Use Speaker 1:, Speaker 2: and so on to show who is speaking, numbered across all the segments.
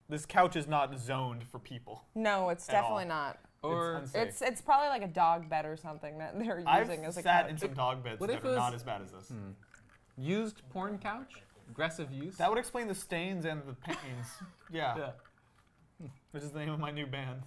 Speaker 1: This couch is not zoned for people.
Speaker 2: No, it's definitely not.
Speaker 1: Or
Speaker 2: it's probably like a dog bed or something that they're using as a couch.
Speaker 1: I've sat in some dog beds that are not as bad as this.
Speaker 3: Used porn couch? Aggressive use?
Speaker 1: That would explain the stains and the pains. Yeah. Which is the name of my new band.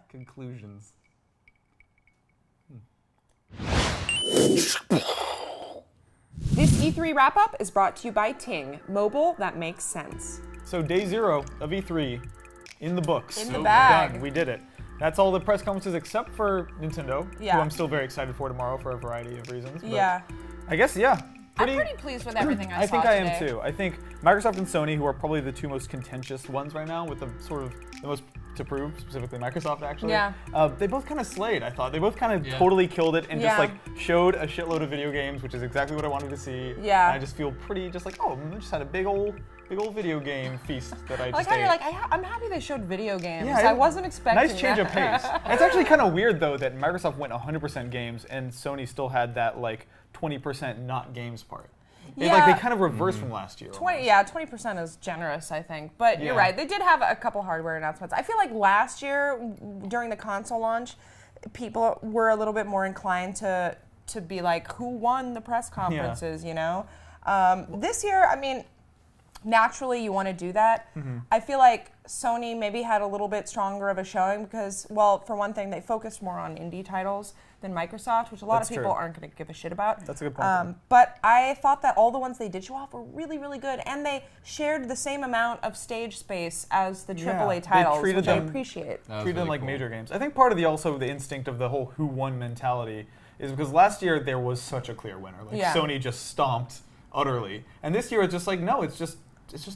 Speaker 3: Conclusions.
Speaker 2: This E3 wrap-up is brought to you by Ting, mobile that makes sense.
Speaker 1: So day 0 of E3 in the books.
Speaker 2: In the bag.
Speaker 1: Done. We did it. That's all the press conferences except for Nintendo, who I'm still very excited for tomorrow for a variety of reasons. But I guess,
Speaker 2: I'm pretty pleased with everything I saw
Speaker 1: think
Speaker 2: today.
Speaker 1: I am too. I think Microsoft and Sony, who are probably the two most contentious ones right now, with the most to prove, specifically Microsoft actually.
Speaker 2: Yeah.
Speaker 1: They both kind of slayed, I thought. They both kind of totally killed it and just like showed a shitload of video games, which is exactly what I wanted to see.
Speaker 2: Yeah.
Speaker 1: And I just feel pretty just like, oh, I just had a big old video game feast that I just
Speaker 2: like how
Speaker 1: ate.
Speaker 2: you're like, I'm happy they showed video games.
Speaker 1: Yeah,
Speaker 2: I wasn't expecting
Speaker 1: nice change of pace. It's actually kind of weird though that Microsoft went 100% games and Sony still had that like 20% not games part. They kind of reversed from last year.
Speaker 2: 20% is generous, I think. But you're right. They did have a couple hardware announcements. I feel like last year, during the console launch, people were a little bit more inclined to be like, who won the press conferences, you know? This year, I mean, naturally you want to do that. I feel like Sony maybe had a little bit stronger of a showing because, well, for one thing, they focused more on indie titles than Microsoft, which a lot of people aren't going to give a shit about.
Speaker 1: That's a good point.
Speaker 2: But I thought that all the ones they did show off were really, really good, and they shared the same amount of stage space as the AAA titles, which I appreciate.
Speaker 1: Treated them like major games. I think part of the instinct of the whole who won mentality is because last year there was such a clear winner. Like Sony just stomped utterly, and this year it's just like no, it's just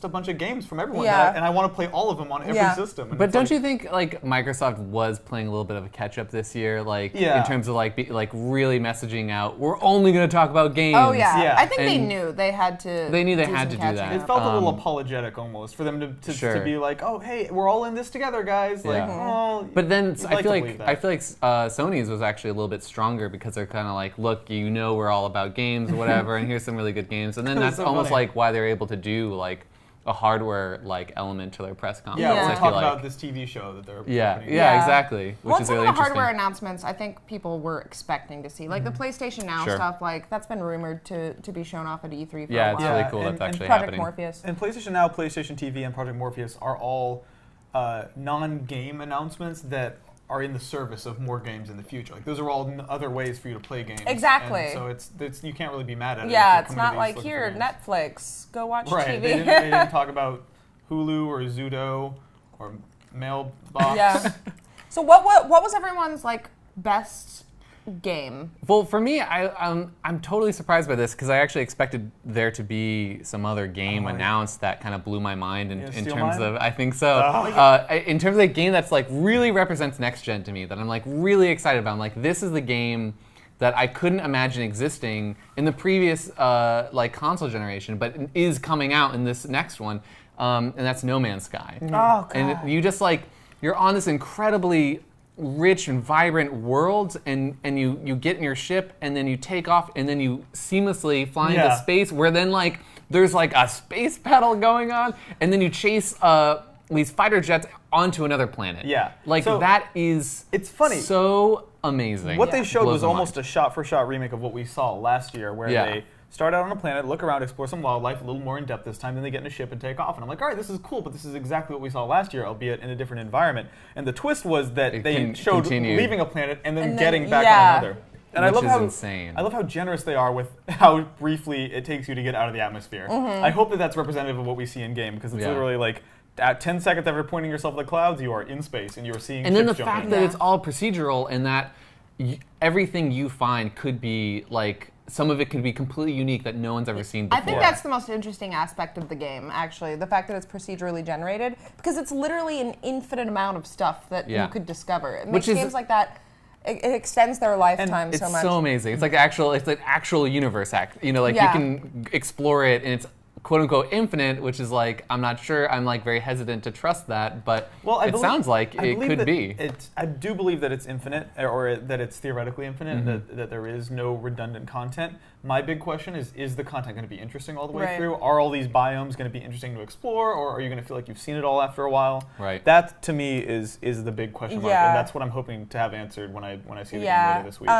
Speaker 1: a bunch of games from everyone, and I want to play all of them on every system. And
Speaker 3: but don't you think like Microsoft was playing a little bit of a catch-up this year, like in terms of like really messaging out, we're only going to talk about games.
Speaker 2: Oh yeah. I think they knew they had to.
Speaker 3: They knew they had to do that.
Speaker 1: It felt a little apologetic almost for them to be like, oh hey, we're all in this together, guys. Like, oh.
Speaker 3: But then I feel like Sony's was actually a little bit stronger because they're kind of like, look, we're all about games, or whatever, and here's some really good games, and then that's almost like why they're able to do like a hardware like element to their press conference.
Speaker 1: Yeah, we'll talk about this TV show that they're opening.
Speaker 3: Exactly. Which is really interesting.
Speaker 2: Some of the hardware announcements I think people were expecting to see, like the PlayStation Now stuff. Like that's been rumored to be shown off at E3 for a while.
Speaker 3: It's really cool that's actually
Speaker 2: Project
Speaker 3: happening.
Speaker 2: Morpheus.
Speaker 1: And PlayStation Now, PlayStation TV, and Project Morpheus are all non-game announcements that are in the service of more games in the future. Like those are all other ways for you to play games.
Speaker 2: Exactly.
Speaker 1: And so it's you can't really be mad at it.
Speaker 2: Yeah, it's not like here Netflix, go watch TV.
Speaker 1: They didn't talk about Hulu or Zudo or Mailbox.
Speaker 2: Yeah. So what was everyone's like best game?
Speaker 3: Well, for me, I'm totally surprised by this because I actually expected there to be some other game announced that kind of blew my mind in terms of, I think so. In terms of the game that's like really represents next gen to me, that I'm like really excited about. I'm like, this is the game that I couldn't imagine existing in the previous like console generation, but is coming out in this next one, and that's No Man's Sky.
Speaker 2: Oh God.
Speaker 3: And you just like, you're on this incredibly rich and vibrant world, and you get in your ship, and then you take off, and then you seamlessly fly into space, where then like there's like a space battle going on, and then you chase these fighter jets onto another planet.
Speaker 1: Yeah.
Speaker 3: Like
Speaker 1: so,
Speaker 3: it's
Speaker 1: funny.
Speaker 3: So amazing.
Speaker 1: What they showed was almost a shot-for-shot remake of what we saw last year, where they start out on a planet, look around, explore some wildlife, a little more in depth this time, then they get in a ship and take off. And I'm like, all right, this is cool, but this is exactly what we saw last year, albeit in a different environment. And the twist was that they showed leaving a planet and then getting back on another. And I love how generous they are with how briefly it takes you to get out of the atmosphere. I hope that that's representative of what we see in game, because it's literally like, at 10 seconds after pointing yourself at the clouds, you are in space and you are seeing ships jumping.
Speaker 3: And then the fact that it's all procedural and that everything you find could be like, some of it could be completely unique that no one's ever seen before.
Speaker 2: I think that's the most interesting aspect of the game, actually, the fact that it's procedurally generated, because it's literally an infinite amount of stuff that you could discover. It makes games like that, it extends their lifetime so much.
Speaker 3: It's so amazing. It's like actual universe you know, like you can explore it, and it's quote unquote infinite, which is like, I'm not sure, I'm like very hesitant to trust that, but it sounds like it could be.
Speaker 1: I do believe that it's infinite, or that it's theoretically infinite, that there is no redundant content. My big question is the content going to be interesting all the way through? Are all these biomes going to be interesting to explore, or are you going to feel like you've seen it all after a while?
Speaker 3: Right.
Speaker 1: That, to me, is the big question mark, and that's what I'm hoping to have answered when I see the game later this week.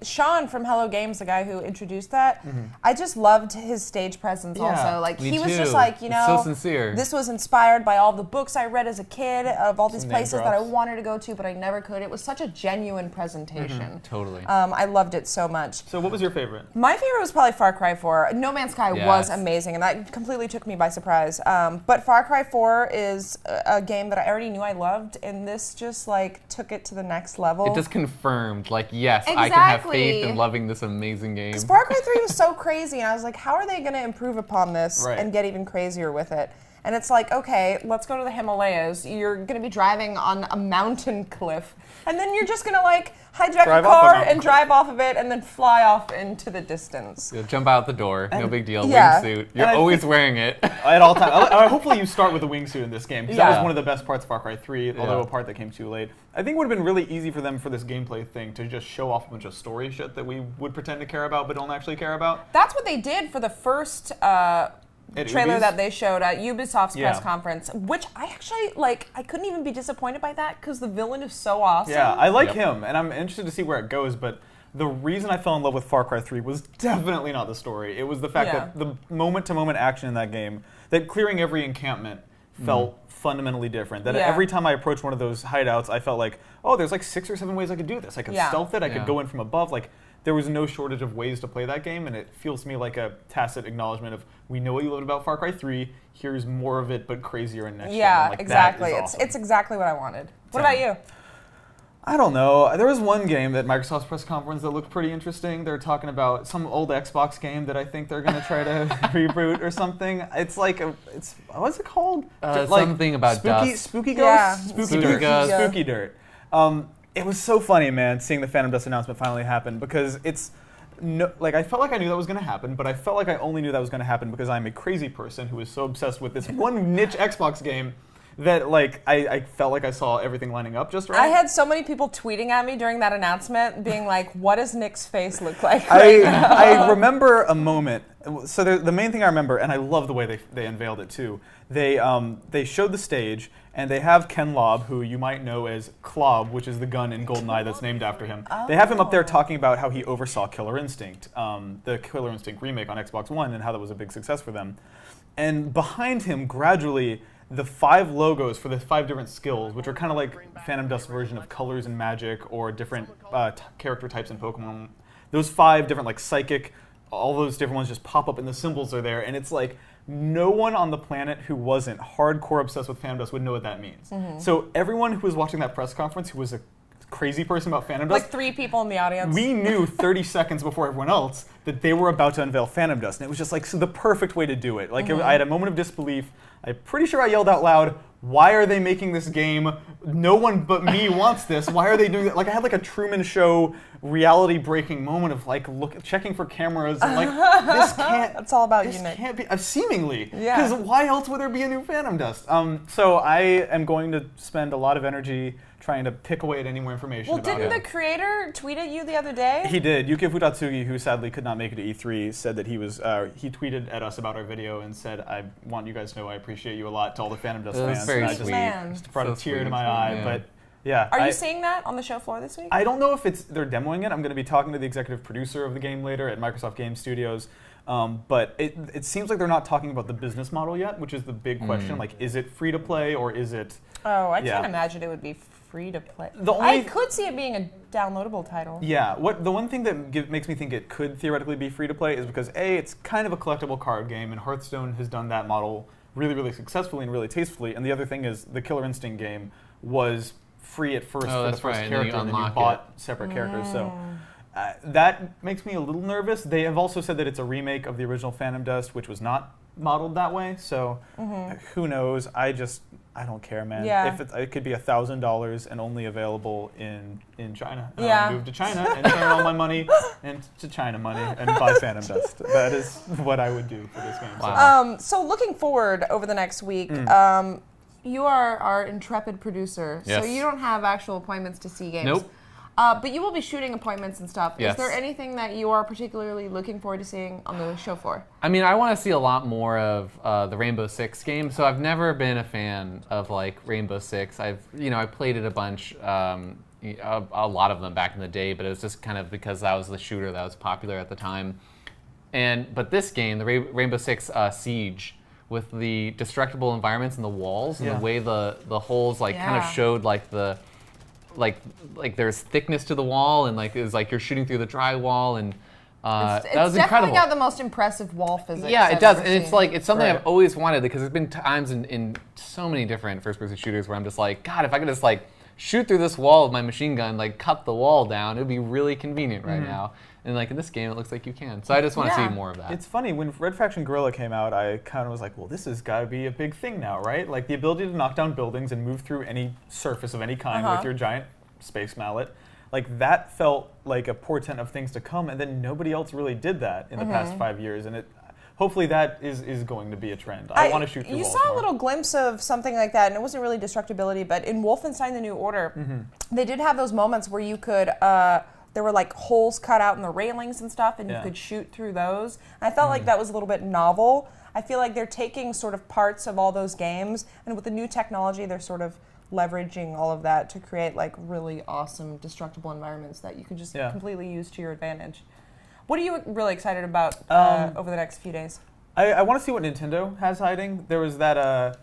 Speaker 2: Sean from Hello Games, the guy who introduced that, I just loved his stage presence also. Like, he was just like, you know,
Speaker 3: so sincere.
Speaker 2: This was inspired by all the books I read as a kid, of all these places that I wanted to go to, but I never could. It was such a genuine presentation.
Speaker 3: Totally.
Speaker 2: I loved it so much.
Speaker 1: So what was your favorite?
Speaker 2: My favorite was probably Far Cry 4. No Man's Sky was amazing, and that completely took me by surprise. But Far Cry 4 is a game that I already knew I loved, and this just like took it to the next level.
Speaker 3: It just confirmed, like, yes, I can have faith in loving this amazing game.
Speaker 2: Far Cry 3 was so crazy, and I was like, how are they going to improve upon this and get even crazier with it? And it's like, okay, let's go to the Himalayas. You're going to be driving on a mountain cliff. And then you're just going to like hijack a car and drive off of it and then fly off into the distance.
Speaker 3: You'll jump out the door. No big deal. Wingsuit. You're always wearing it.
Speaker 1: At all times. Hopefully you start with a wingsuit in this game, because that was one of the best parts of Far Cry 3, although a part that came too late. I think it would have been really easy for them for this gameplay thing to just show off a bunch of story shit that we would pretend to care about but don't actually care about.
Speaker 2: That's what they did for the first trailer that they showed at Ubisoft's press conference, which I actually, like, I couldn't even be disappointed by that because the villain is so awesome.
Speaker 1: Yeah, I like him, and I'm interested to see where it goes, but the reason I fell in love with Far Cry 3 was definitely not the story. It was the fact that the moment-to-moment action in that game, that clearing every encampment felt fundamentally different. That every time I approached one of those hideouts, I felt like, oh, there's like 6 or 7 ways I could do this. I could stealth it, I could go in from above, like, there was no shortage of ways to play that game, and it feels to me like a tacit acknowledgement of, we know what you loved about Far Cry 3, here's more of it, but crazier and next gen.
Speaker 2: Yeah,
Speaker 1: like,
Speaker 2: exactly.
Speaker 1: Awesome.
Speaker 2: It's exactly what I wanted. What about you?
Speaker 1: I don't know. There was one game at Microsoft's press conference that looked pretty interesting. They're talking about some old Xbox game that I think they're going to try to reboot or something. It's like, what's it called?
Speaker 3: Like something about
Speaker 1: Spooky Ghost?
Speaker 2: Yeah.
Speaker 1: Spooky Dirt. Spooky Dirt. It was so funny, man, seeing the Phantom Dust announcement finally happen, because it's like, I felt like I knew that was going to happen, but I felt like I only knew that was going to happen because I'm a crazy person who is so obsessed with this one niche Xbox game that, like, I felt like I saw everything lining up just right.
Speaker 2: I had so many people tweeting at me during that announcement, being like, what does Nick's face look like right now?
Speaker 1: I remember a moment. So the main thing I remember, and I love the way they unveiled it too, they showed the stage, and they have Ken Lobb, who you might know as Klobb, which is the gun in GoldenEye that's named after him. They have him up there talking about how he oversaw Killer Instinct, the Killer Instinct remake on Xbox One, and how that was a big success for them. And behind him, gradually, the 5 logos for the 5 different skills, which are kind of like Phantom Dust's version of colors in Magic or different character types in Pokemon. Those 5 different, like, psychic, all those different ones just pop up and the symbols are there, and it's like, no one on the planet who wasn't hardcore obsessed with Phantom Dust would know what that means. So everyone who was watching that press conference who was a crazy person about Phantom Dust,
Speaker 2: like 3 people in the audience,
Speaker 1: we knew 30 seconds before everyone else that they were about to unveil Phantom Dust, and it was just like the perfect way to do it. Like, I had a moment of disbelief. I'm pretty sure I yelled out loud, why are they making this game? No one but me wants this. Why are they doing that? Like, I had like a Truman Show reality-breaking moment of like checking for cameras and like, this can't.
Speaker 2: It's all about
Speaker 1: this
Speaker 2: you, Nick.
Speaker 1: Can't be seemingly. Because why else would there be a new Phantom Dust? So I am going to spend a lot of energy trying to pick away at any more information about it.
Speaker 2: Well, didn't the creator tweet at you the other day?
Speaker 1: He did. Yuki Futatsugi, who sadly could not make it to E3, said that he tweeted at us about our video and said, I want you guys to know I appreciate you a lot, to all the Phantom Dust fans.
Speaker 3: Very
Speaker 1: and
Speaker 3: sweet.
Speaker 1: I just brought a tear to my eye. But yeah.
Speaker 2: Are you seeing that on the show floor this week?
Speaker 1: I don't know if they're demoing it. I'm going to be talking to the executive producer of the game later at Microsoft Game Studios. But it seems like they're not talking about the business model yet, which is the big question. Like, is it free to play or is it?
Speaker 2: Oh, I can't imagine it would be free to play. I could see it being a downloadable title.
Speaker 1: Yeah. The one thing that makes me think it could theoretically be free to play is because A, it's kind of a collectible card game, and Hearthstone has done that model really, really successfully and really tastefully. And the other thing is the Killer Instinct game was free at first for the first character, and then you bought separate characters. So. That makes me a little nervous. They have also said that it's a remake of the original Phantom Dust, which was not modeled that way. So who knows? I don't care, man.
Speaker 2: Yeah.
Speaker 1: If it could be $1,000 and only available in China. I'll move to China and turn all my money into China money and buy Phantom Dust. That is what I would do for this game.
Speaker 3: Wow.
Speaker 2: So looking forward over the next week, you are our intrepid producer,
Speaker 3: Yes.
Speaker 2: so you don't have actual appointments to see games.
Speaker 3: Nope.
Speaker 2: But you will be shooting appointments and stuff.
Speaker 3: Yes.
Speaker 2: Is there anything that you are particularly looking forward to seeing on the show floor?
Speaker 3: I mean, I want to see a lot more of the Rainbow Six game. So I've never been a fan of like Rainbow Six. I played it a bunch, a lot of them back in the day, but it was just kind of because that was the shooter that was popular at the time. But this game, the Rainbow Six Siege, with the destructible environments and the walls and the way the holes kind of showed like the there's thickness to the wall, and like it was like you're shooting through the drywall, and that was
Speaker 2: it's
Speaker 3: incredible.
Speaker 2: definitely got the most impressive wall physics.
Speaker 3: Yeah,
Speaker 2: I've
Speaker 3: it does,
Speaker 2: ever
Speaker 3: and it's
Speaker 2: seen.
Speaker 3: like it's something I've always wanted, because there's been times in so many different first-person shooters where I'm just like, God, if I could just like shoot through this wall with my machine gun, like cut the wall down, it would be really convenient right now. And like in this game, it looks like you can. So I just want to see more of that.
Speaker 1: It's funny, when Red Faction Guerrilla came out, I kind of was like, well, this has got to be a big thing now, right? Like the ability to knock down buildings and move through any surface of any kind with your giant space mallet. Like that felt like a portent of things to come, and then nobody else really did that in the past 5 years. And hopefully that is going to be a trend. I want to shoot through walls
Speaker 2: You saw
Speaker 1: more.
Speaker 2: a little glimpse of something like that, and it wasn't really destructibility, but in Wolfenstein: The New Order, they did have those moments where you could, there were like holes cut out in the railings and stuff, and you could shoot through those. And I felt like that was a little bit novel. I feel like they're taking sort of parts of all those games, and with the new technology, they're sort of leveraging all of that to create like really awesome destructible environments that you can just completely use to your advantage. What are you really excited about over the next few days?
Speaker 1: I want to see what Nintendo has hiding. There was that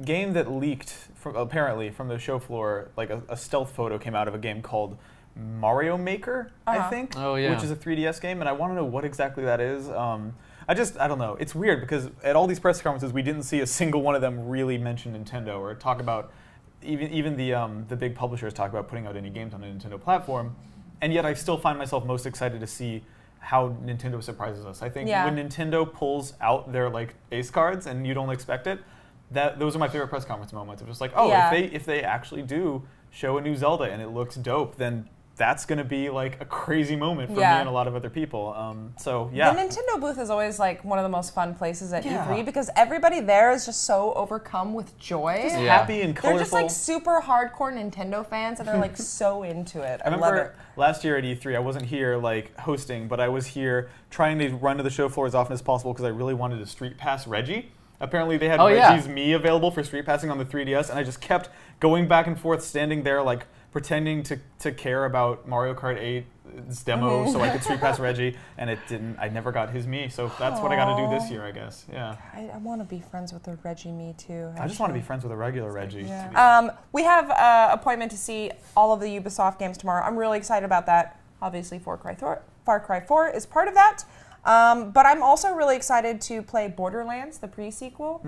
Speaker 1: game that leaked apparently from the show floor, like a stealth photo came out of a game called Mario Maker, I think, which is a 3DS game, and I want to know what exactly that is. I don't know. It's weird because at all these press conferences, we didn't see a single one of them really mention Nintendo or talk about, even the big publishers talk about putting out any games on a Nintendo platform, and yet I still find myself most excited to see how Nintendo surprises us. I think when Nintendo pulls out their like ace cards and you don't expect it, those are my favorite press conference moments. I'm just like, if they actually do show a new Zelda and it looks dope, then that's going to be like a crazy moment for me and a lot of other people. The
Speaker 2: Nintendo booth is always like one of the most fun places at E3 because everybody there is just so overcome with joy.
Speaker 1: Just happy and colorful.
Speaker 2: They're just like super hardcore Nintendo fans, and they're like so into it. I love it.
Speaker 1: Last year at E3, I wasn't here like hosting, but I was here trying to run to the show floor as often as possible because I really wanted to Street Pass Reggie. Apparently they had Reggie's Mii available for Street Passing on the 3DS, and I just kept going back and forth, standing there like pretending to care about Mario Kart 8's demo so I could Street Pass Reggie, and it didn't. I never got his Mii, so that's what I got to do this year, I guess. Yeah.
Speaker 2: I want to be friends with the Reggie Mii too.
Speaker 1: I just want to be friends with a regular Reggie.
Speaker 2: Yeah. We have an appointment to see all of the Ubisoft games tomorrow. I'm really excited about that. Obviously, Far Cry 4 is part of that. But I'm also really excited to play Borderlands, the pre-sequel,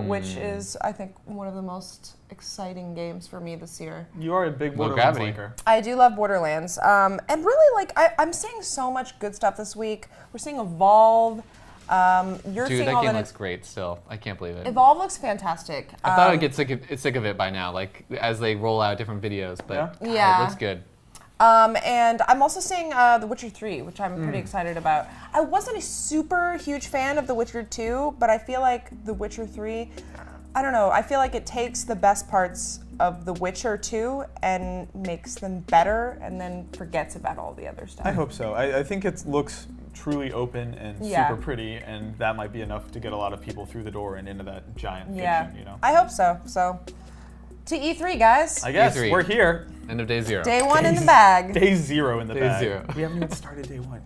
Speaker 2: which is, I think, one of the most exciting games for me this year.
Speaker 1: You are a big Borderlands liker.
Speaker 2: I do love Borderlands. And really, like, I'm seeing so much good stuff this week. We're seeing Evolve.
Speaker 3: Dude, that game looks great still. I can't believe it.
Speaker 2: Evolve looks fantastic.
Speaker 3: I thought I'd get sick of it by now, like, as they roll out different videos, but God, it looks good.
Speaker 2: And I'm also seeing The Witcher 3, which I'm pretty excited about. I wasn't a super huge fan of The Witcher 2, but I feel like The Witcher 3, I don't know, I feel like it takes the best parts of The Witcher 2 and makes them better and then forgets about all the other stuff.
Speaker 1: I hope so. I think it looks truly open and super pretty, and that might be enough to get a lot of people through the door and into that giant fiction, you know?
Speaker 2: I hope so. So, to E3, guys.
Speaker 1: I guess
Speaker 3: E3.
Speaker 1: We're here.
Speaker 3: End of day 0.
Speaker 2: Day 1 in the bag.
Speaker 1: Day 0 in the bag.
Speaker 3: Day 0.
Speaker 1: We haven't even started day 1.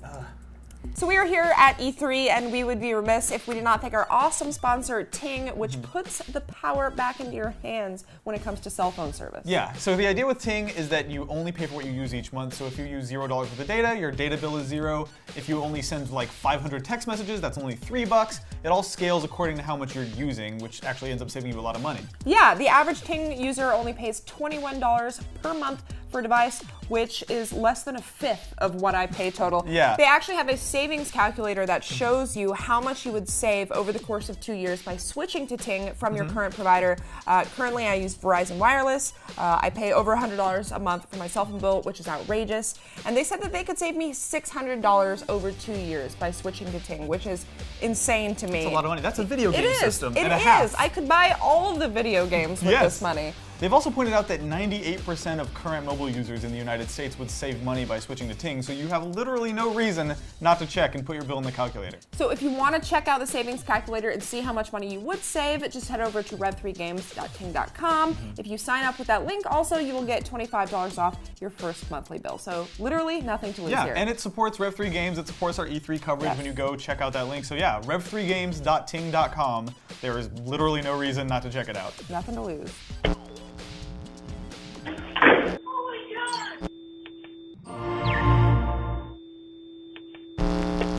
Speaker 2: So we are here at E3, and we would be remiss if we did not thank our awesome sponsor, Ting, which puts the power back into your hands when it comes to cell phone service.
Speaker 1: Yeah, so the idea with Ting is that you only pay for what you use each month. So if you use $0 worth of data, your data bill is 0. If you only send like 500 text messages, that's only $3. It all scales according to how much you're using, which actually ends up saving you a lot of money.
Speaker 2: Yeah, the average Ting user only pays $21 per month for a device, which is less than a fifth of what I pay total.
Speaker 1: Yeah.
Speaker 2: They actually have a savings calculator that shows you how much you would save over the course of 2 years by switching to Ting from your current provider. Currently, I use Verizon Wireless. I pay over $100 a month for my cell phone bill, which is outrageous. And they said that they could save me $600 over 2 years by switching to Ting, which is insane to me.
Speaker 1: That's a lot of money. That's a video game system and a
Speaker 2: It
Speaker 1: half.
Speaker 2: is. I could buy all of the video games with this money.
Speaker 1: They've also pointed out that 98% of current mobile users in the United States would save money by switching to Ting, so you have literally no reason not to check and put your bill in the calculator.
Speaker 2: So if you want to check out the savings calculator and see how much money you would save, just head over to rev3games.ting.com. If you sign up with that link, also, you will get $25 off your first monthly bill. So literally nothing to lose here.
Speaker 1: Yeah, and it supports Rev3 Games. It supports our E3 coverage when you go check out that link. So yeah, rev3games.ting.com. There is literally no reason not to check it out.
Speaker 2: Nothing to lose.